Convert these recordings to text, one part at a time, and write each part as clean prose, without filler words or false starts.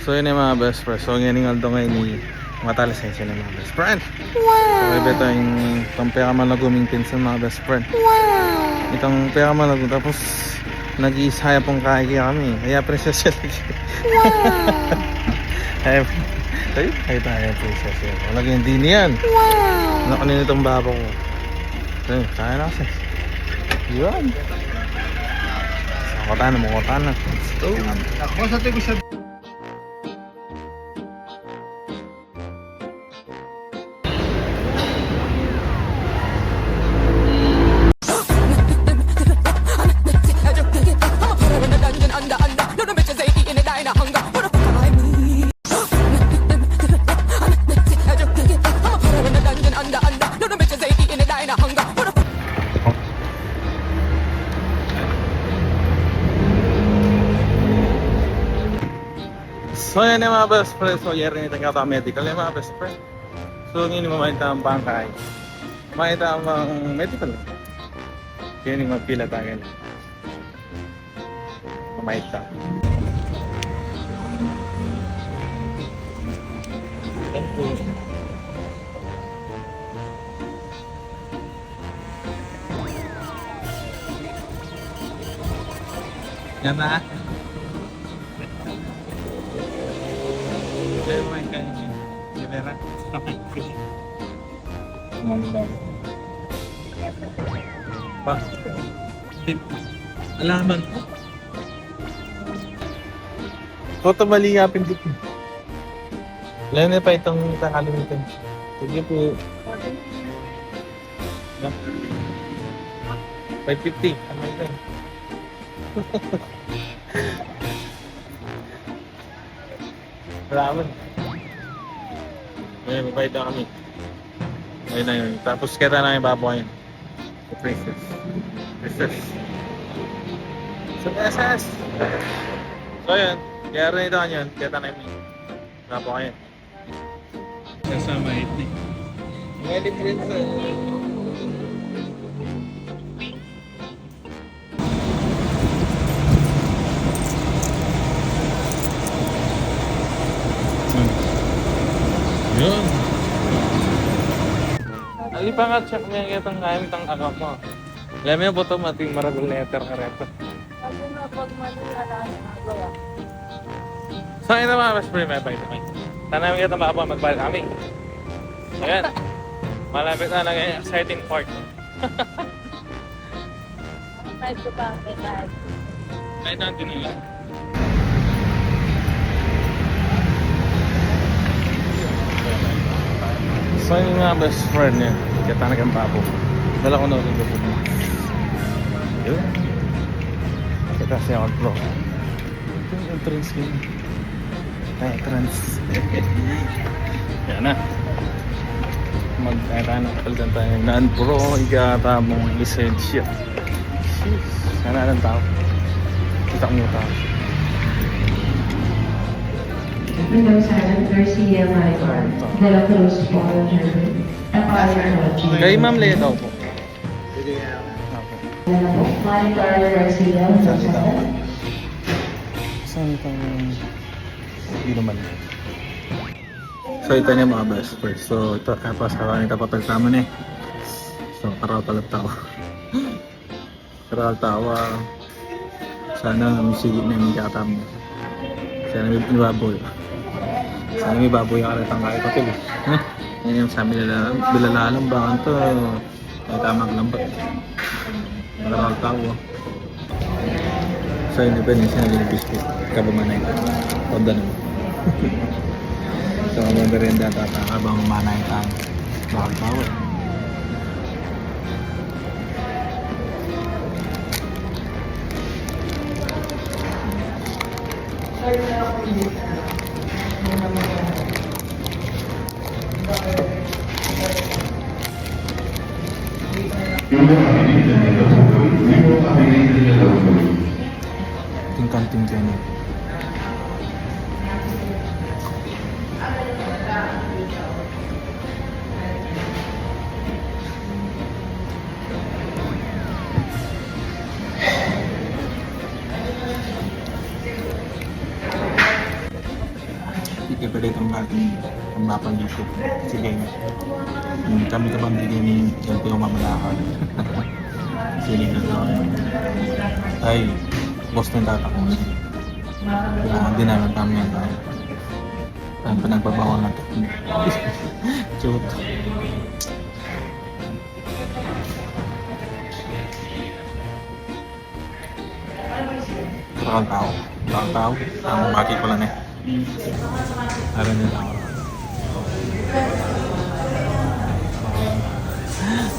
So yun yung mga best friend. So ngayon yung aldo ngayon ni matalasensya ng mga best friend. Wow! So ito yung pekamalaguming pinsan mga best friend. Wow! Itong pekamalagum. Tapos nag-iisaya pong kaya kami. Kaya prinsesya lagi. Wow! Ay tayo prinsesya. Walang hindi niyan. Wow! Nakunin itong babo ko. So kaya na kasi. Yun. Kota na. Let's go. Ako sa tigo siya. So yan yung mga best friend. So yan rin itong kata medical yung mga best friend. So yun yung mamakita ang bangkay. Makita ang medical. Yun yung magpila tayo. Mamakita. Yan na. Pa. Alaman ko. Koto mali nga pindot. Lalo na pa itong kakalimutan. Sige po. 550. Ano ito? Salamat. Ayun, mabait na kami. Ayun na yun. Tapos kita na yung babo ngayon. The princess. So, SS! So, yun. Kaya rin ito yun. Kita na yung babo ngayon. Kasama ito. Ngayon, princess. Yun. Ali pa nga check niya itong ngayon itong account mo. Alam mo yung po ito mating maragol letter ka rin. So ito mga best friend, may bite naman. Tanawin kita mga po magbayad kami. Ayan. Malapit na lang yung exciting part. Kahit ko pa, Kahit natin nila. So yung mga best friend niya, kita na kang babo. Dala ko na ulit ito. Yun. Kita siya ako bro. Ito yung entrance ko yun. Entrance. Yan na. Magkaya na palitan tayo. Non-pro, ikata mong lisensya. Sheesh. Sana lang tao. Kita ko yung tao. Window Silent Garcia Maricar, De La Cruz, Paul, Germany. Kay Ma'am Lea daw po. Maricar Garcia, Window Silent. Saan itong inuman? So ito niya mga best friend. So ito tapos kawan ito papagtama ni. So karaw talag tawa. Karaw tawa. Sana misigit na yung kakatama. Sana may baboy. Sana may baboy ang karatang kaya kapil. Yan yung sabi nila, bilalalang ba ito? Ay tamang lambat. Karaw tawa. So independence na yung biscuit. Kabamanay. Onda naman. So ang merienda habang manay tayo. Bakal tawa. Tingkanting kayo. Separate ang ating ang mapa dito. Sige. Kami ka bang bigyan ni LTO mamalakad? Sige na daw. Ay, boss na tatakos. Hindi namin kami yan tayo. Ang pinagbabawa natin. Chut. Takang tao. Takang tao. Ang baki ko lang eh. Alam nila ako.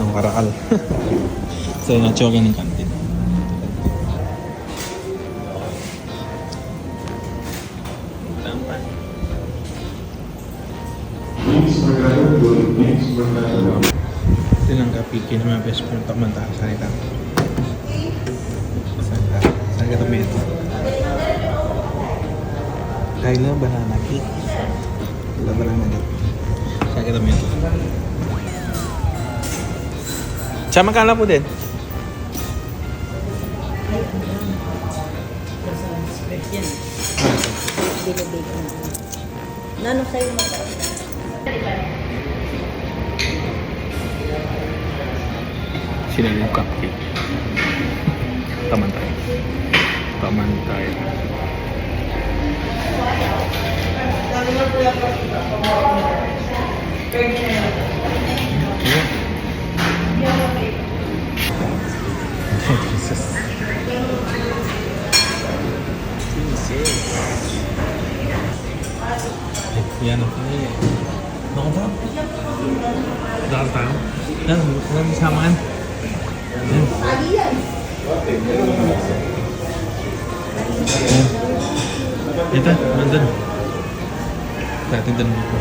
Nung karakal. So yun ang tsoga ng kantin. Tampan. Silang kapiki na mga best friend pagmanta sa salita. Saan ka tabi ito? Kaya banana cake. Wala banana cake. Saan ka tabi ito? Siya magkala po din. Nano sa'yo masarap? Sila yung cupcake. Taman tayo. Taman tayo. Jesus. Yan ang kanya. Baka ba? Dakar tayo? Yan, huwag isamaan. Yan. Ito, nandun. Dati doon dito.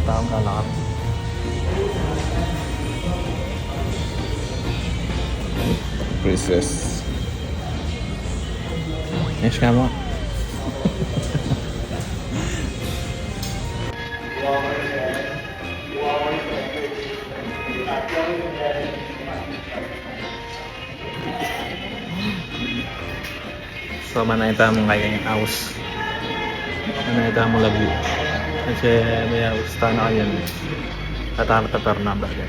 Taong kalakap. Princess. Next ka mo. So manayta mo ngayon yung house. Manayta mo labi. Kasi may house na kayo. Tatar na bagay.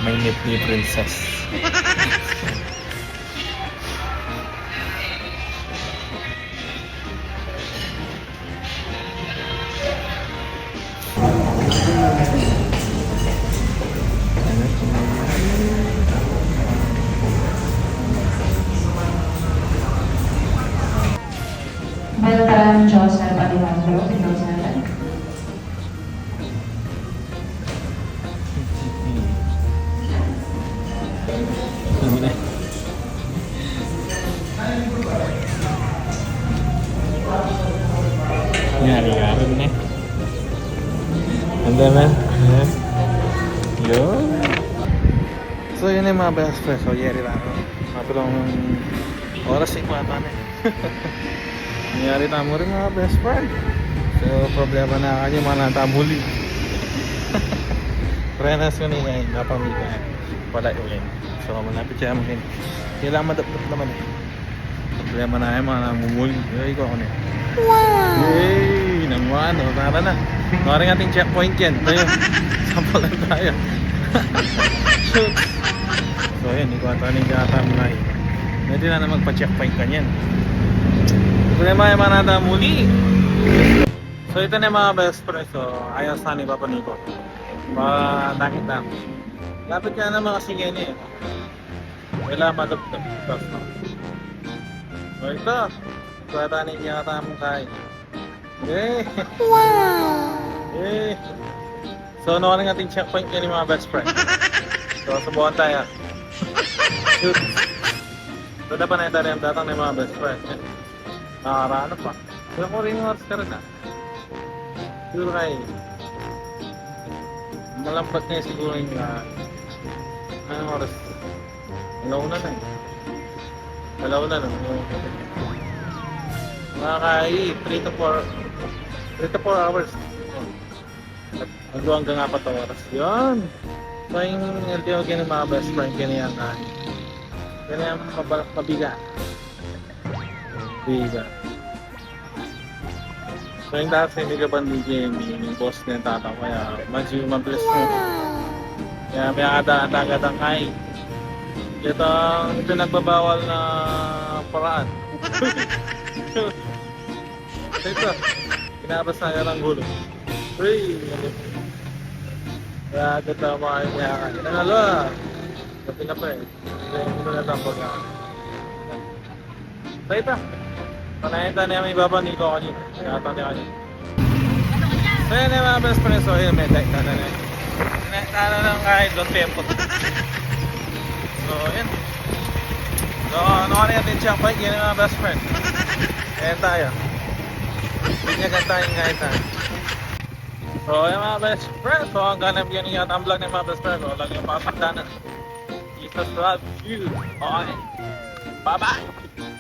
May meet ni princess. Beltran Joseph Alejandro, Pinausalan. Ano na? Nyari-nyari na. Anda man. Yo. So yun yung mga best friends. So yeri lang. Matulong oras 5 ata na. Nangyari na mo rin mga best friend. So problema na kanya mga natamuli. Prenas ko niya ngayon. Napamita. Wala yun. So malapit siya mo rin. Kailangan madapdap naman eh. Problema na yung mga namumuli. Yoy ko ako na. Wow! Yay! Nangwa no. Tara na. Nawaring ating checkpoint yan. Ito yun. Sample lang tayo. Shoot! So yun. Ikaw ito rin kata mo na yun. Pwede na na magpa-checkpoint ka niyan. Problema yung mga natamuli. So ito na yung mga best friends. So ayos na ni Papa Nico. Takit na. Lapit ka na mga sige niya. Kailangan madapdap. Tapos no. So ito. Kwatanin niya ata mong kain. Yay! Wow! Yay! So ano ka ating checkpoint yan yung mga best friend. So subukan tayo. Shoot! So dapat na ito rin datang ng mga best friend. Nakakaraan pa. Pero ko rin yung oras ka rin ah. Sure kayo. Malampat na siguro yung anong oras? Alauna na eh. Alauna na. Makakain 3 to 4 hours. Hanggang hanggang 4 oras. Yun. So yung LTO ng mga best friend ganyan kain. Ganyan mabiga. Biga. So yung dati hindi ka bandi yung boss na yung tata ko kaya medyo mabilis mo. Kaya may agad ang kain. Ito ang pinagbabawal na paraan. Ito, pinabas na ka ng gulo. Uy! Kaya agad ang mga kaya inanalo na. Kasi na pa eh. Hindi na tambag na. So ito. Panayin na yung ibaba ni ko kanina. Kaya tanda kanina. So yun yung mga best friends. So yun, may dahil na na. Tana lang kahit doon tempo. So yun. So ano ka na yung tinsyang bike. Yun yung mga best friend. Kaya tayo. Binyagan tayong kahit tayo. So yung mga best friend. So hanggang na yun yung ang vlog ng mga best friend. So lagi yung pakapagdanan. Jesus love you. Okay. Bye bye.